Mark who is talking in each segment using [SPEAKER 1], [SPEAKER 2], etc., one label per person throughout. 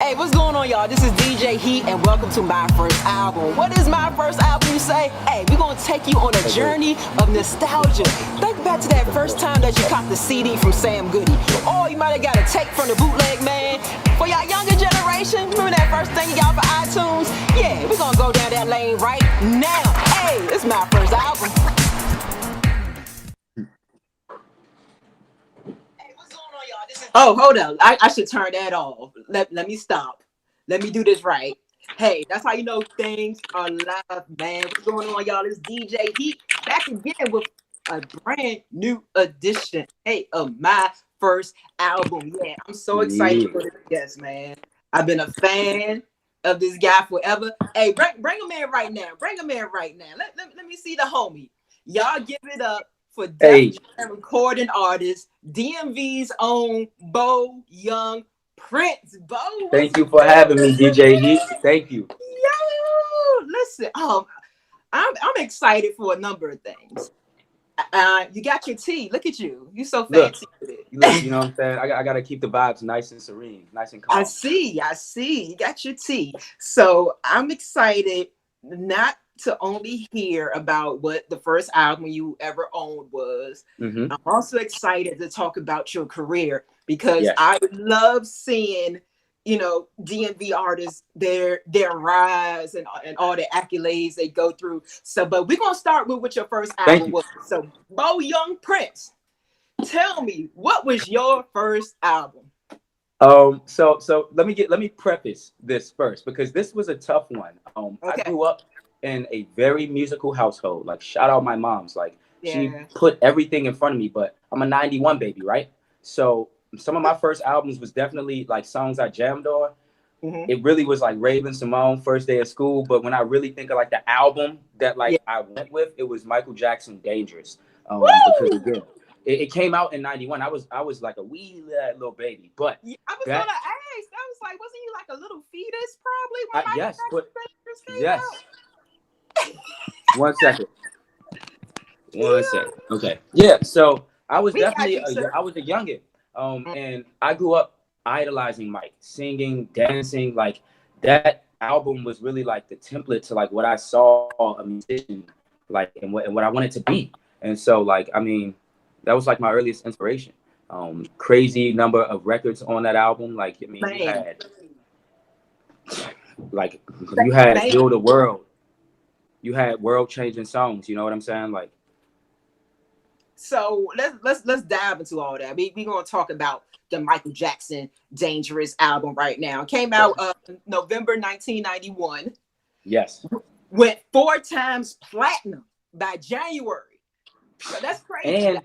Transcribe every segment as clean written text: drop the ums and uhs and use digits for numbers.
[SPEAKER 1] Hey, what's going on, y'all? This is DJ Heat, and welcome to my first album. What is my first album, you say? Hey, we're gonna take you on a journey of nostalgia. Think back to that first time that you caught the CD from Sam Goody. Or you might have got a tape from the bootleg man. For y'all younger generation, remember that first thing you got for iTunes? Yeah, we're gonna go down that lane right now. Hey, it's my first album. Oh, hold on. I should turn that off. Let me stop. Let me do this right. Hey, that's how you know things are live, man. What's going on, y'all? It's DJ Heat back again with a brand new edition, hey, of my first album. Yeah, I'm so excited for this guest, man. I've been a fan of this guy forever. Hey, bring him in right now. Bring him in right now. Let me see the homie. Y'all give it up for Def Jam recording artist, DMV's own Beau Young Prince. Beau,
[SPEAKER 2] thank you for having me, DJ Heat. Thank you.
[SPEAKER 1] Yo, listen, I'm excited for a number of things. You got your tea. Look at you. You so fancy with it.
[SPEAKER 2] Look, you know what I'm saying? I gotta keep the vibes nice and serene, nice and calm.
[SPEAKER 1] I see. You got your tea. So I'm excited not to only hear about what the first album you ever owned was. I'm also excited to talk about your career because I love seeing, you know, DMV artists, their rise and all the accolades they go through. So, but we're gonna start with what your first album was. So, Beau Young Prince, tell me, what was your first album?
[SPEAKER 2] So let me preface this first because this was a tough one. I grew up in a very musical household. Like, shout out my mom's. Like, she put everything in front of me, but I'm a 91 baby, right? So some of my first albums was definitely like songs I jammed on. It really was like Raven Simone, First Day of School. But when I really think of like the album that like I went with, it was Michael Jackson, Dangerous. Because again, it came out in 91. I was like a wee little baby. But
[SPEAKER 1] I was gonna ask. I was like, wasn't you like a little fetus probably? When
[SPEAKER 2] yes,
[SPEAKER 1] but
[SPEAKER 2] yes.
[SPEAKER 1] Out?
[SPEAKER 2] One second. Okay. Yeah. So I was definitely I was a youngin. And I grew up idolizing Mike, singing, dancing. Like, that album was really like the template to like what I saw a musician like and what I wanted to be. And so like, I mean, that was like my earliest inspiration. Crazy number of records on that album. Like, I mean, you had Heal the World. You had world-changing songs. You know what I'm saying? Like,
[SPEAKER 1] so let's dive into all that. We're gonna talk about the Michael Jackson Dangerous album right now. It came out November 1991.
[SPEAKER 2] Yes.
[SPEAKER 1] Went 4 times platinum by January. So that's crazy. And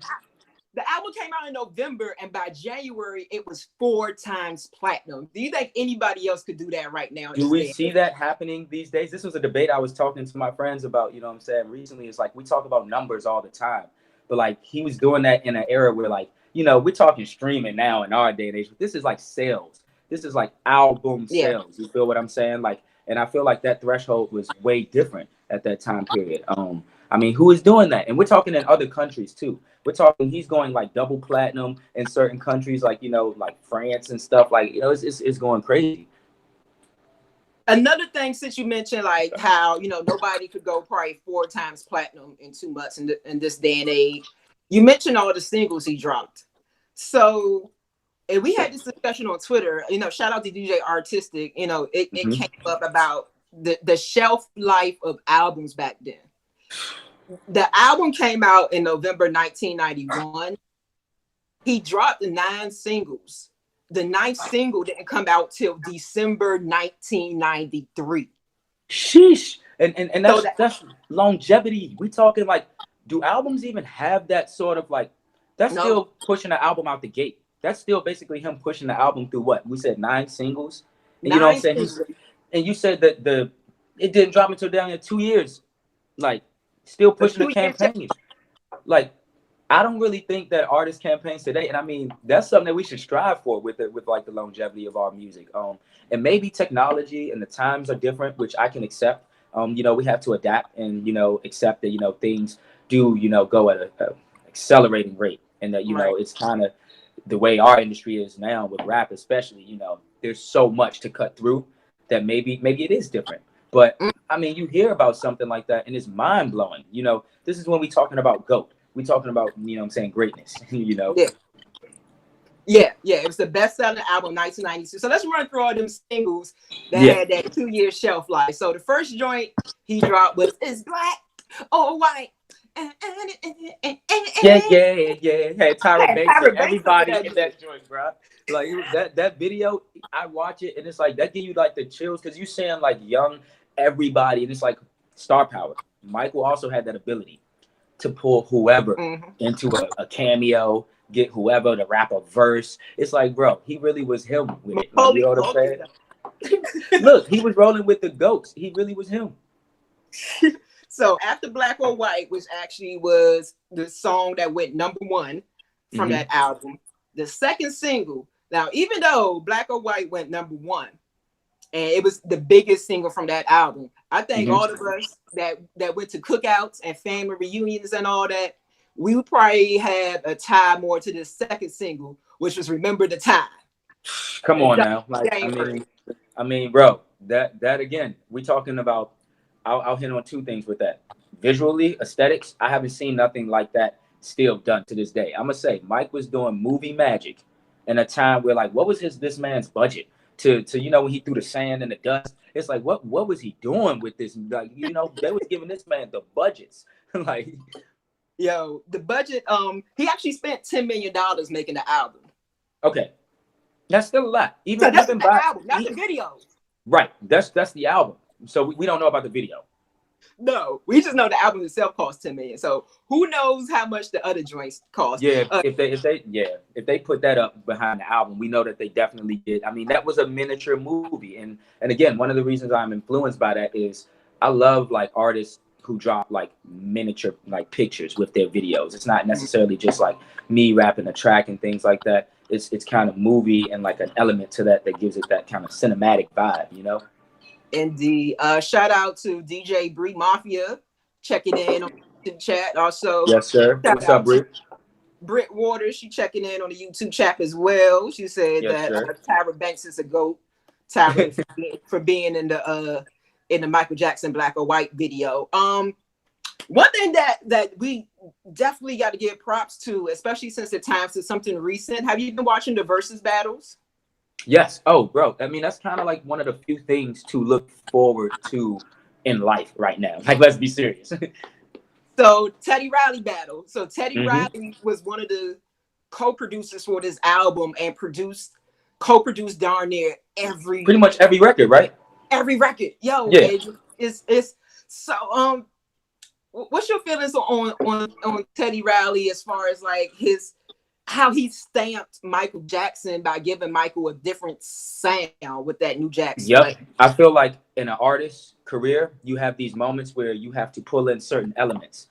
[SPEAKER 1] the album came out in November, and by January it was 4 times platinum. Do you think anybody else could do that right now?
[SPEAKER 2] Do we see that happening these days? This was a debate I was talking to my friends about, you know what I'm saying, recently. It's like we talk about numbers all the time, but like he was doing that in an era where, like, you know, we're talking streaming now in our day and age. This is like sales. This is like album sales. You feel what I'm saying? Like, and I feel like that threshold was way different at that time period. I mean, who is doing that? And we're talking in other countries too. We're talking, he's going like double platinum in certain countries, like, you know, like France and stuff. Like, you know, it's going crazy.
[SPEAKER 1] Another thing, since you mentioned like how, you know, nobody could go probably 4 times platinum in 2 months in this day and age, you mentioned all the singles he dropped. So, and we had this discussion on Twitter, you know, shout out to DJ Artistic, you know, it came up about the shelf life of albums back then. The album came out in November 1991. He dropped 9 singles. The 9th single didn't come out till December 1993.
[SPEAKER 2] Sheesh. And that's longevity. We talking like, do albums even have that sort of like, that's still pushing the album out the gate. That's still basically him pushing the album through what? We said 9 singles. And you know what I'm saying? And you said that it didn't drop until down in 2 years. Like, still pushing the campaign. Like, I don't really think that artist campaigns today, and I mean, that's something that we should strive for with like the longevity of our music. And maybe technology and the times are different, which I can accept. You know, we have to adapt and, you know, accept that, you know, things do, you know, go at a accelerating rate, and that, you know, it's kind of the way our industry is now with rap, especially, you know, there's so much to cut through that maybe it is different. But I mean, you hear about something like that and it's mind blowing. You know, this is when we talking about GOAT. We talking about, you know what I'm saying, greatness, you know?
[SPEAKER 1] Yeah. It was the best-selling album, 1992. So let's run through all them singles that had that 2-year shelf life. So the first joint he dropped was "It's Black or White."
[SPEAKER 2] Yeah. Had Tyra Banks and everybody in that joint, bro. Like that video, I watch it and it's like that give you like the chills because you saying like young everybody, and it's like star power. Michael also had that ability to pull whoever into a cameo, get whoever to rap a verse. It's like, bro, he really was him with it. Like, you know what I'm saying? Look, he was rolling with the GOATs. He really was him.
[SPEAKER 1] So after Black or White, which actually was the song that went #1 from that album, the second single. Now, even though Black or White went #1, and it was the biggest single from that album, I think all of us that went to cookouts and family reunions and all that, we would probably have a tie more to the second single, which was "Remember the Time."
[SPEAKER 2] Come on now, like I mean, bro, that again, we talking about. I'll hit on two things with that. Visually, aesthetics, I haven't seen nothing like that still done to this day. I'm gonna say Mike was doing movie magic in a time where, like, what was this man's budget to you know, when he threw the sand and the dust? It's like, what was he doing with this? Like, you know, they was giving this man the budgets. Like,
[SPEAKER 1] yo, the budget, he actually spent $10 million making the album.
[SPEAKER 2] Okay. That's still a lot.
[SPEAKER 1] Even so that's the album, not the video.
[SPEAKER 2] Right. That's the album. So we don't know about the video.
[SPEAKER 1] No, we just know the album itself cost $10 million. So who knows how much the other joints cost?
[SPEAKER 2] Yeah, if they put that up behind the album, we know that they definitely did. I mean, that was a miniature movie, and again, one of the reasons I'm influenced by that is I love like artists who drop like miniature like pictures with their videos. It's not necessarily just like me rapping a track and things like that. It's kind of movie and like an element to that gives it that kind of cinematic vibe, you know.
[SPEAKER 1] Indeed. Shout out to DJ Bree Mafia checking in on the chat. Also,
[SPEAKER 2] yes, sir. What's up, Bree?
[SPEAKER 1] Britt Waters, she checking in on the YouTube chat as well. She said that Tyra Banks is a GOAT. Tyra for being in the Michael Jackson Black or White video. One thing that we definitely got to give props to, especially since the times is something recent. Have you been watching the versus battles?
[SPEAKER 2] Yes. Oh, bro. I mean, that's kind of like one of the few things to look forward to in life right now. Like, let's be serious.
[SPEAKER 1] So Teddy Riley battle. So Teddy Riley was one of the co-producers for this album and co-produced darn near pretty
[SPEAKER 2] much every record, right?
[SPEAKER 1] Every record. Yo,
[SPEAKER 2] yeah.
[SPEAKER 1] It's so what's your feelings on Teddy Riley as far as like how he stamped Michael Jackson by giving Michael a different sound with that New Jack Swing?
[SPEAKER 2] Yep. I feel like in an artist's career, you have these moments where you have to pull in certain elements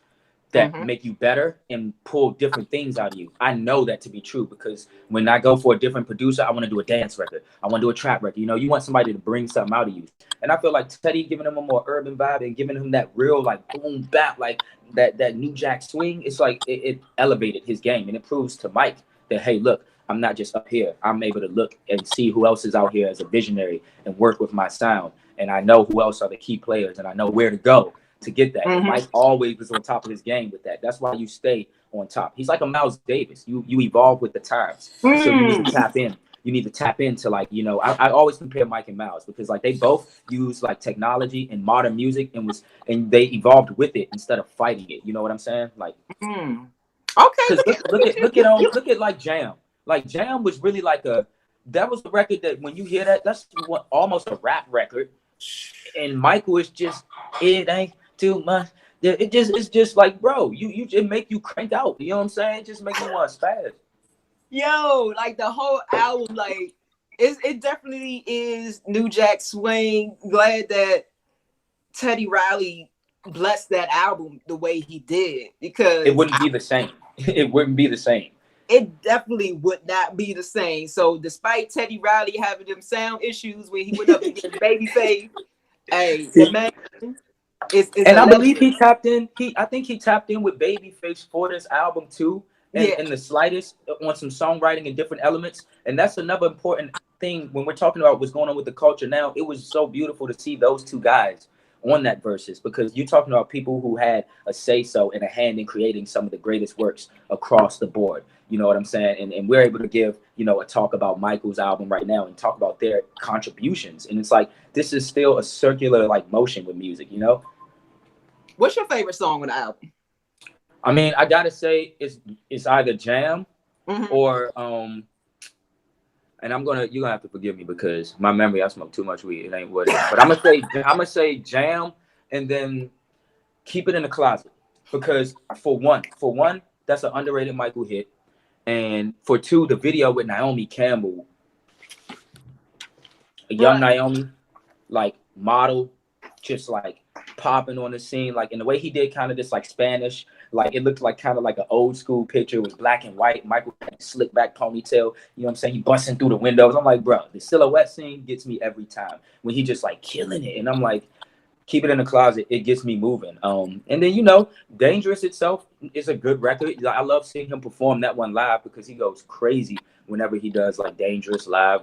[SPEAKER 2] that make you better and pull different things out of you. I know that to be true because when I go for a different producer, I want to do a dance record. I want to do a trap record. You know, you want somebody to bring something out of you. And I feel like Teddy giving him a more urban vibe and giving him that real like boom bap, like that New Jack Swing. It's like it elevated his game, and it proves to Mike that, hey, look, I'm not just up here. I'm able to look and see who else is out here as a visionary and work with my sound. And I know who else are the key players, and I know where to go to get that. Mike always was on top of his game with that. That's why you stay on top. He's like a Miles Davis. You evolve with the times. So you need to tap in. You need to tap into, like, you know, I always compare Mike and Miles because like they both use like technology and modern music and they evolved with it instead of fighting it. You know what I'm saying? Like,
[SPEAKER 1] okay.
[SPEAKER 2] Look at like Jam. Like Jam was really like that was a record that when you hear that, that's almost a rap record. And Michael is just, it ain't too much. It's just like, bro, you just make you crank out. You know what I'm saying? It just make you want to spaz.
[SPEAKER 1] Yo, like the whole album, like it definitely is New Jack Swing. Glad that Teddy Riley blessed that album the way he did because
[SPEAKER 2] it wouldn't be the same. It wouldn't be the same.
[SPEAKER 1] It definitely would not be the same. So despite Teddy Riley having them sound issues when he went up against Babyface, hey, the man,
[SPEAKER 2] and I believe he tapped in. I think he tapped in with Babyface for this album too, and the slightest on some songwriting and different elements. And that's another important thing when we're talking about what's going on with the culture now. It was so beautiful to see those two guys on that verses, because you're talking about people who had a say so and a hand in creating some of the greatest works across the board. You know what I'm saying? And we're able to give, you know, a talk about Michael's album right now and talk about their contributions. And it's like, this is still a circular like motion with music, you know?
[SPEAKER 1] What's your favorite song on the album?
[SPEAKER 2] I mean, I gotta say it's either Jam or and you're gonna have to forgive me because my memory, I smoke too much weed. It ain't what it is. But I'm gonna say Jam, and then Keep It in the Closet, because for one, that's an underrated Michael hit, and for two, the video with Naomi Campbell, a young Naomi, like model, just like popping on the scene, like in the way he did kind of this like Spanish, like it looked like kind of like an old school picture. It was black and white. Michael had a slick back ponytail, you know what I'm saying? He busting through the windows. I'm like, bro, the silhouette scene gets me every time when he just like killing it. And I'm like, Keep It in the Closet, it gets me moving. And then, you know, Dangerous itself is a good record. I love seeing him perform that one live because he goes crazy whenever he does like Dangerous live.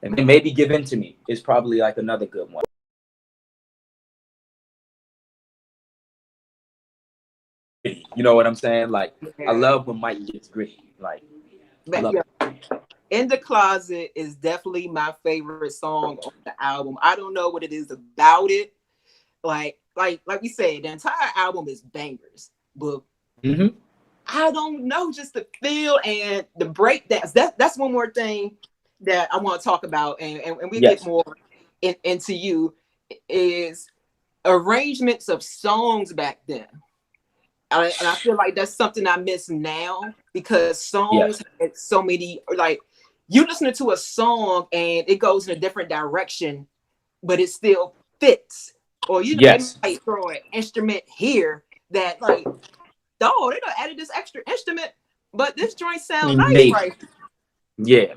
[SPEAKER 2] And then maybe Give In to Me is probably like another good one. You know what I'm saying? Like, I love when Mike gets gritty. Like, I love it.
[SPEAKER 1] In the Closet is definitely my favorite song on the album. I don't know what it is about it. Like we said, the entire album is bangers, but I don't know, just the feel and the breakdowns. That's one more thing that I want to talk about, and we get more into you is arrangements of songs back then. And I feel like that's something I miss now, because songs had so many, like you listening to a song and it goes in a different direction, but it still fits. Or you know, they might throw an instrument here that like, oh, they done added this extra instrument, but this joint sounds nice, right?
[SPEAKER 2] Yeah,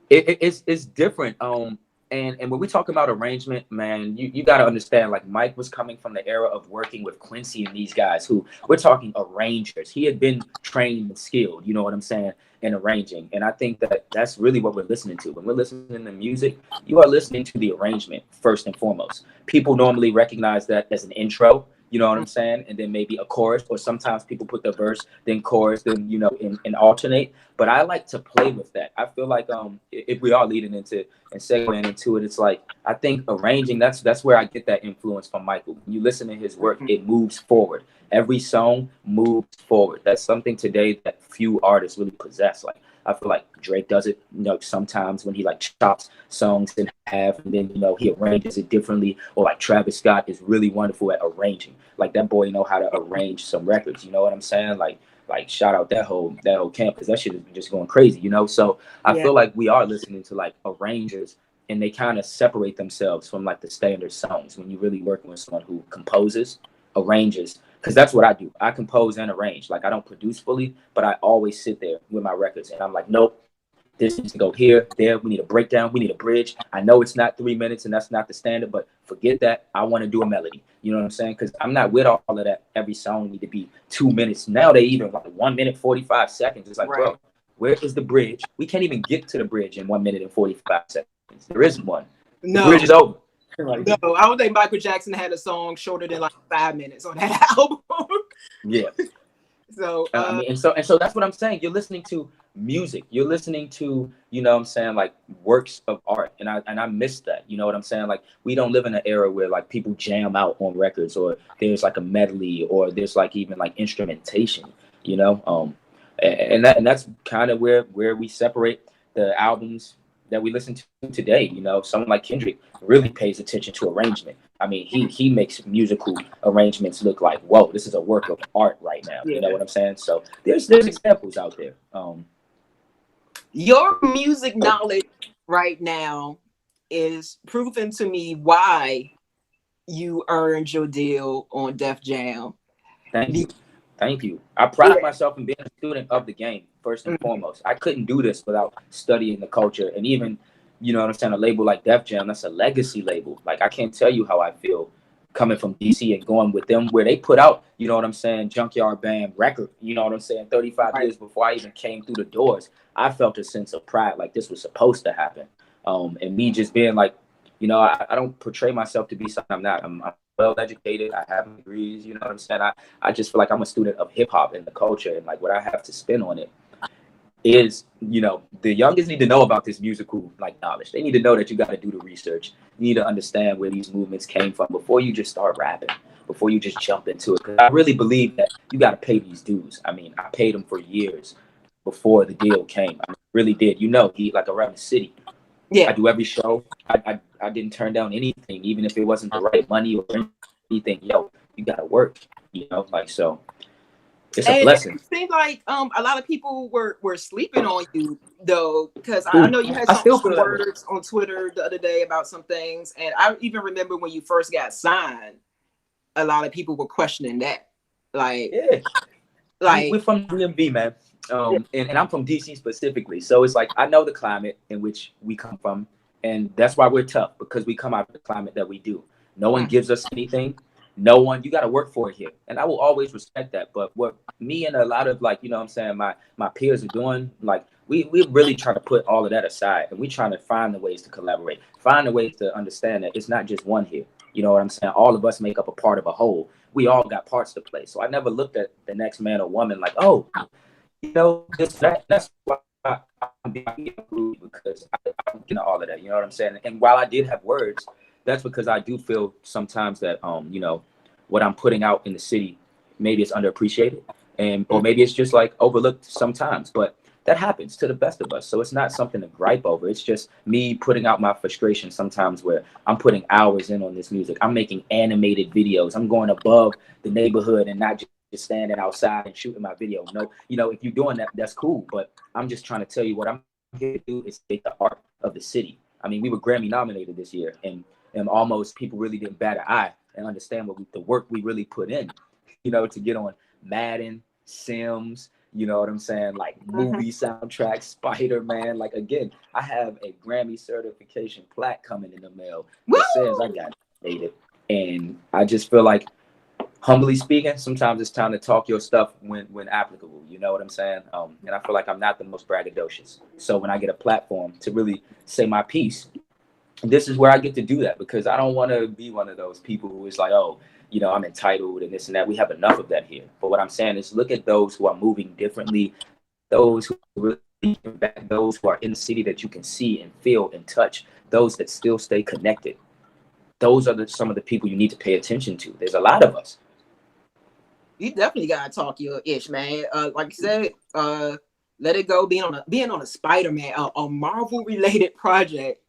[SPEAKER 2] it's different. And when we talk about arrangement, man, you got to understand, like Mike was coming from the era of working with Quincy and these guys who we're talking arrangers. He had been trained and skilled, you know what I'm saying, in arranging. And I think that that's really what we're listening to. When we're listening to music, you are listening to the arrangement first and foremost. People normally recognize that as an intro, you know what I'm saying? And then maybe a chorus, or sometimes people put the verse, then chorus, then, you know, and alternate. But I like to play with that. I feel like if we are leading into and segueing into it, it's like, I think arranging, that's where I get that influence from Michael. When you listen to his work, it moves forward. Every song moves forward. That's something today that few artists really possess. Like, I feel like Drake does it, you know, sometimes when he like chops songs in half and then, you know, he arranges it differently. Or like Travis Scott is really wonderful at arranging. Like that boy know how to arrange some records. You know what I'm saying? Like shout out that whole camp, because that shit has been just going crazy, you know? So I feel like we are listening to like arrangers, and they kind of separate themselves from like the standard songs when you really working with someone who composes, arranges. Because that's what I do. I compose and arrange. Like, I don't produce fully, but I always sit there with my records. And I'm like, nope, this needs to go here, there. We need a breakdown. We need a bridge. I know it's not 3 minutes and that's not the standard, but forget that. I want to do a melody. You know what I'm saying? Because I'm not with all of that. Every song need to be 2 minutes. Now they even like 1 minute, 45 seconds. It's like, bro, where is the bridge? We can't even get to the bridge in 1 minute and 45 seconds. There isn't one. The bridge is over.
[SPEAKER 1] Like, no, I don't think Michael Jackson had a song shorter than like 5 minutes on that album.
[SPEAKER 2] Yeah.
[SPEAKER 1] So
[SPEAKER 2] I mean, and so that's what I'm saying. You're listening to music. You're listening to, you know what I'm saying, like works of art. And I miss that. You know what I'm saying? Like, we don't live in an era where like people jam out on records, or there's like a medley, or there's like even like instrumentation, you know? And that's kind of where we separate the albums that we listen to today. You know, someone like Kendrick really pays attention to arrangement. I mean, he makes musical arrangements look like, whoa, this is a work of art right now. You know what I'm saying? So there's examples out there.
[SPEAKER 1] Your music knowledge right now is proving to me why you earned your deal on Def Jam.
[SPEAKER 2] Thank you. I pride myself in being a student of the game, first and foremost. I couldn't do this without studying the culture. And even, you know what I'm saying, a label like Def Jam, that's a legacy label. Like, I can't tell you how I feel coming from DC and going with them, where they put out, you know what I'm saying, Junkyard Band record, you know what I'm saying, 35 years before I even came through the doors. I felt a sense of pride, like this was supposed to happen. And me just being like, you know, I don't portray myself to be something I'm not. I'm well educated. I have degrees. You know what I'm saying? I just feel like I'm a student of hip hop and the culture, and like what I have to spin on it is, you know, the youngest need to know about this musical like knowledge. They need to know that you got to do the research. You need to understand where these movements came from before you just start rapping, before you just jump into it. Because I really believe that you got to pay these dues. I mean, I paid them for years before the deal came. I really did. You know, he like around the city.
[SPEAKER 1] Yeah.
[SPEAKER 2] I do every show. I didn't turn down anything, even if it wasn't the right money or anything. Yo, you got to work. You know, like so. It's a blessing.
[SPEAKER 1] It seems like a lot of people were sleeping on you though, because I know you had some words on Twitter the other day about some things, and I even remember when you first got signed, a lot of people were questioning that. Like,
[SPEAKER 2] yeah, like we're from DMV, man, and I'm from DC specifically, so it's like I know the climate in which we come from, and that's why we're tough, because we come out of the climate that we do. No one gives us anything. No one, you got to work for it here. And I will always respect that. But what me and a lot of, like, you know what I'm saying, my peers are doing, like, we really try to put all of that aside. And we trying to find the ways to collaborate, find the ways to understand that it's not just one here. You know what I'm saying? All of us make up a part of a whole. We all got parts to play. So I never looked at the next man or woman like, oh, you know, that's why I'm being rude, because I'm getting all of that. You know what I'm saying? And while I did have words, that's because I do feel sometimes that, you know, what I'm putting out in the city, maybe it's underappreciated, and or maybe it's just like overlooked sometimes, but that happens to the best of us. So it's not something to gripe over. It's just me putting out my frustration sometimes, where I'm putting hours in on this music. I'm making animated videos. I'm going above the neighborhood and not just standing outside and shooting my video. No, you know, if you're doing that, that's cool. But I'm just trying to tell you what I'm here to do is take the art of the city. I mean, we were Grammy nominated this year, and almost people really didn't bat an eye and understand the work we really put in, you know, to get on Madden, Sims, you know what I'm saying? Like movie soundtracks, Spider-Man. Like, again, I have a Grammy certification plaque coming in the mail that says I got it. And I just feel like, humbly speaking, sometimes it's time to talk your stuff when applicable. You know what I'm saying? And I feel like I'm not the most braggadocious. So when I get a platform to really say my piece, this is where I get to do that, because I don't want to be one of those people who is like, oh, you know, I'm entitled and this and that. We have enough of that here. But what I'm saying is, look at those who are moving differently, those who really back, those who are in the city that you can see and feel and touch, those that still stay connected. Those are some of the people you need to pay attention to. There's a lot of us.
[SPEAKER 1] You definitely gotta talk your ish, man. Like you said, Let It Go, being on a Spider-Man, a Marvel related project.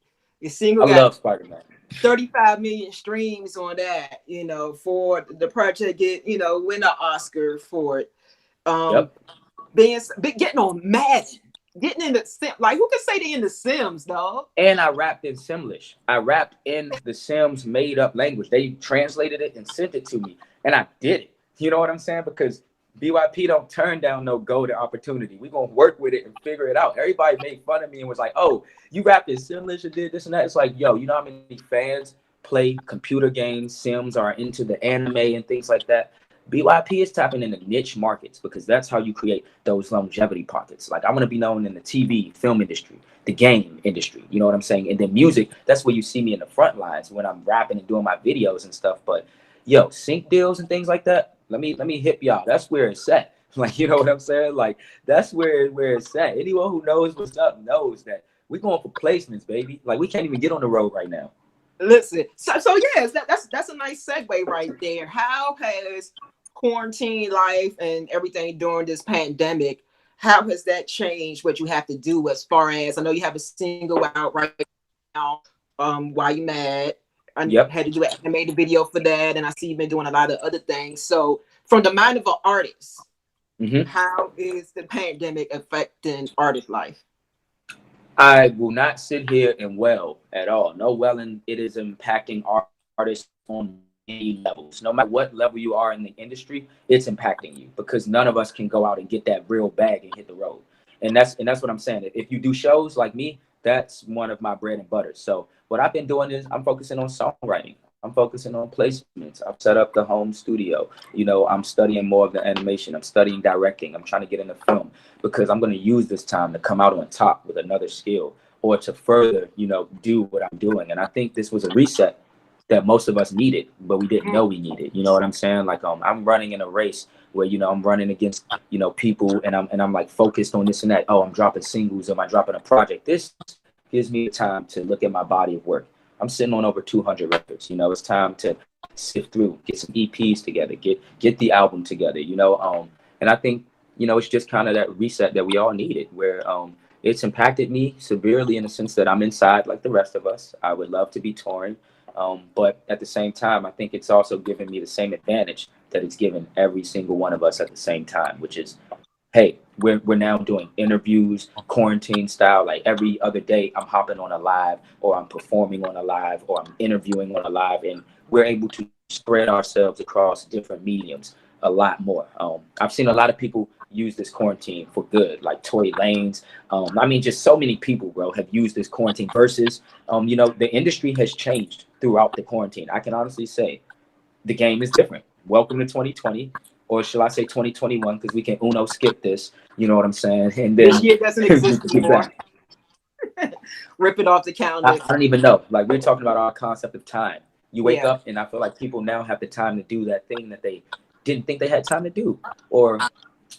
[SPEAKER 1] I
[SPEAKER 2] love Spider-Man.
[SPEAKER 1] 35 million streams on that, you know, for the project, get, you know, win an Oscar for it. Getting on Madden, getting in the Sim, like, who can say they in the Sims, dog?
[SPEAKER 2] And I rapped in Simlish. I rapped in the Sims made up language. They translated it and sent it to me, and I did it. You know what I'm saying? Because BYP don't turn down no golden opportunity. We're going to work with it and figure it out. Everybody made fun of me and was like, oh, you rapped in Simlish and did this and that. It's like, yo, you know how many fans play computer games, Sims, are into the anime and things like that? BYP is tapping into niche markets, because that's how you create those longevity pockets. Like, I want to be known in the TV, film industry, the game industry. You know what I'm saying? And then music, that's where you see me in the front lines when I'm rapping and doing my videos and stuff. But, yo, sync deals and things like that, let me hip y'all. That's where it's at. Like, you know what I'm saying? Like, that's where it's at. Anyone who knows what's up knows that we're going for placements, baby. Like, we can't even get on the road right now.
[SPEAKER 1] Listen, so yes, that's a nice segue right there. How has quarantine life and everything during this pandemic, how has that changed what you have to do, as far as, I know you have a single out right now, Why You Mad? I had to do an animated video for that, and I see you've been doing a lot of other things. So from the mind of an artist, how is the pandemic affecting artist life?
[SPEAKER 2] I will not sit here and well at all. No welling. It is impacting artists on many levels. No matter what level you are in the industry, it's impacting you, because none of us can go out and get that real bag and hit the road. And that's what I'm saying. If you do shows like me, that's one of my bread and butter. So what I've been doing is I'm focusing on songwriting. I'm focusing on placements. I've set up the home studio. You know, I'm studying more of the animation. I'm studying directing. I'm trying to get into film, because I'm going to use this time to come out on top with another skill or to further, you know, do what I'm doing. And I think this was a reset that most of us needed, but we didn't know we needed. You know what I'm saying? Like I'm running in a race where, you know, I'm running against, you know, people, and I'm like focused on this and that. Oh, I'm dropping singles, am I dropping a project? This gives me time to look at my body of work. I'm sitting on over 200 records. You know, it's time to sift through, get some EPs together, get the album together, you know. And I think, you know, it's just kind of that reset that we all needed, where it's impacted me severely in the sense that I'm inside like the rest of us. I would love to be touring. But at the same time, I think it's also given me the same advantage that it's given every single one of us at the same time, which is, hey, we're now doing interviews, quarantine style. Like every other day, I'm hopping on a live, or I'm performing on a live, or I'm interviewing on a live, and we're able to spread ourselves across different mediums a lot more. I've seen a lot of people use this quarantine for good, like Tory Lanez. I mean, just so many people, bro, have used this quarantine versus, you know, the industry has changed throughout the quarantine. I can honestly say the game is different. Welcome to 2020, or shall I say 2021, because we can skip this, you know what I'm saying? And then
[SPEAKER 1] this year doesn't exist anymore. Rip it off the calendar.
[SPEAKER 2] I don't even know. Like, we're talking about our concept of time. You wake up, and I feel like people now have the time to do that thing that they didn't think they had time to do, or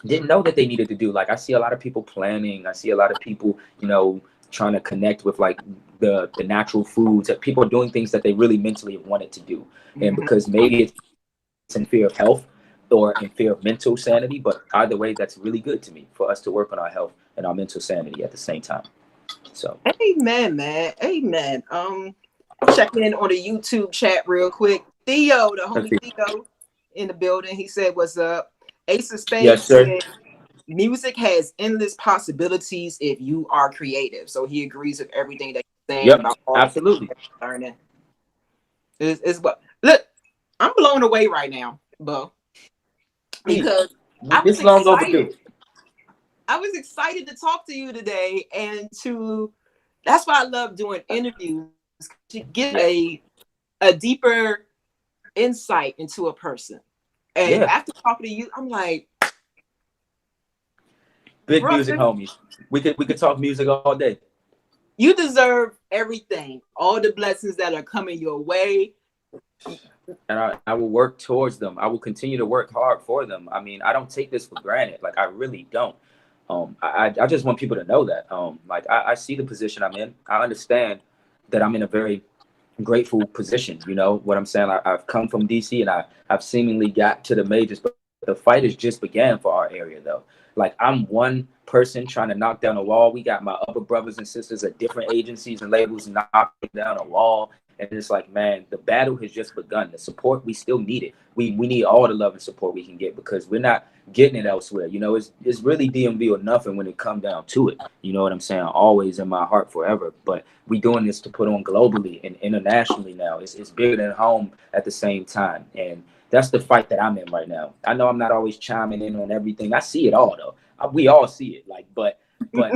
[SPEAKER 2] didn't know that they needed to do. Like, I see a lot of people planning. I see a lot of people, you know, trying to connect with like the natural foods, that people are doing things that they really mentally wanted to do. And because maybe it's in fear of health or in fear of mental sanity, but either way, that's really good to me, for us to work on our health and our mental sanity at the same time. So
[SPEAKER 1] amen, man. Amen. Checking in on the YouTube chat real quick. Theo, the homie Theo in the building, he said, what's up? Ace of Spades.
[SPEAKER 2] Yes, sir.
[SPEAKER 1] Said, music has endless possibilities if you are creative. So he agrees with everything that you're saying about all
[SPEAKER 2] absolutely
[SPEAKER 1] learning. Is what, look, I'm blown away right now, Beau, because I was excited. I was excited to talk to you today, and that's why I love doing interviews, to get a deeper insight into a person. And after talking to you, I'm like,
[SPEAKER 2] big music homies. We could talk music all day.
[SPEAKER 1] You deserve everything, all the blessings that are coming your way.
[SPEAKER 2] And I will work towards them. I will continue to work hard for them. I mean, I don't take this for granted. Like, I really don't. I just want people to know that. Like, I see the position I'm in. I understand that I'm in a very grateful position. You know what I'm saying? I've come from DC, and I've seemingly got to the majors, but the fight has just began for our area, though. Like, I'm one person trying to knock down a wall. We got my other brothers and sisters at different agencies and labels knocking down a wall. And it's like, man, the battle has just begun. The support, we still need it. We need all the love and support we can get, because we're not getting it elsewhere. You know, it's really DMV or nothing when it come down to it. You know what I'm saying? Always in my heart forever. But we doing this to put on globally and internationally now. It's bigger than home at the same time. And that's the fight that I'm in right now. I know I'm not always chiming in on everything. I see it all, though. We all see it. Like, but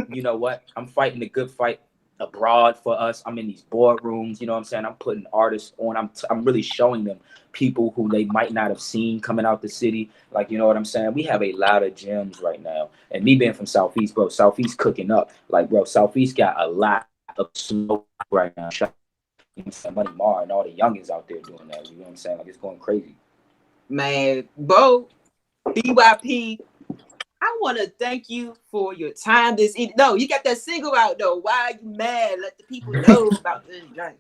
[SPEAKER 2] you know what? I'm fighting the good fight abroad for us. I'm in these boardrooms, you know what I'm saying? I'm putting artists on. I'm really showing them people who they might not have seen coming out the city. Like, you know what I'm saying? We have a lot of gems right now. And me being from Southeast, bro, Southeast cooking up. Like, bro, Southeast got a lot of smoke right now. Money Mar and all the youngins out there doing that. You know what I'm saying? Like, it's going crazy.
[SPEAKER 1] Man, Beau, BYP, I want to thank you for your time this evening. No, you got that single out, though. Why are you mad? Let the people know about this joint.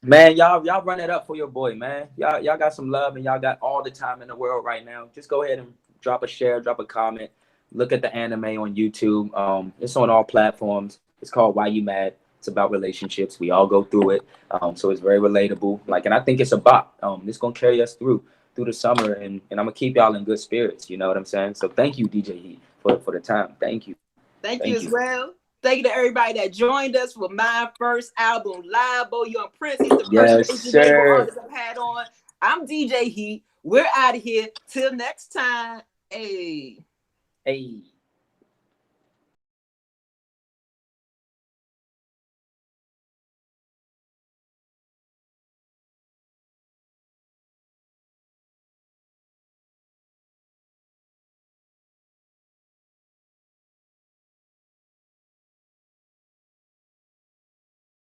[SPEAKER 2] Man, y'all run it up for your boy, man. Y'all got some love, and y'all got all the time in the world right now. Just go ahead and drop a share, drop a comment. Look at the anime on YouTube. It's on all platforms. It's called Why You Mad. It's about relationships. We all go through it. So it's very relatable. Like, and I think it's a bop. It's gonna carry us through the summer, and I'm gonna keep y'all in good spirits. You know what I'm saying? So thank you, DJ Heat, for the time. Thank you.
[SPEAKER 1] Thank you as well. Thank you to everybody that joined us for my first album live. Beau Young Prince. He's the first artist I've had on. I'm DJ Heat. We're out of here. Till next time. Hey.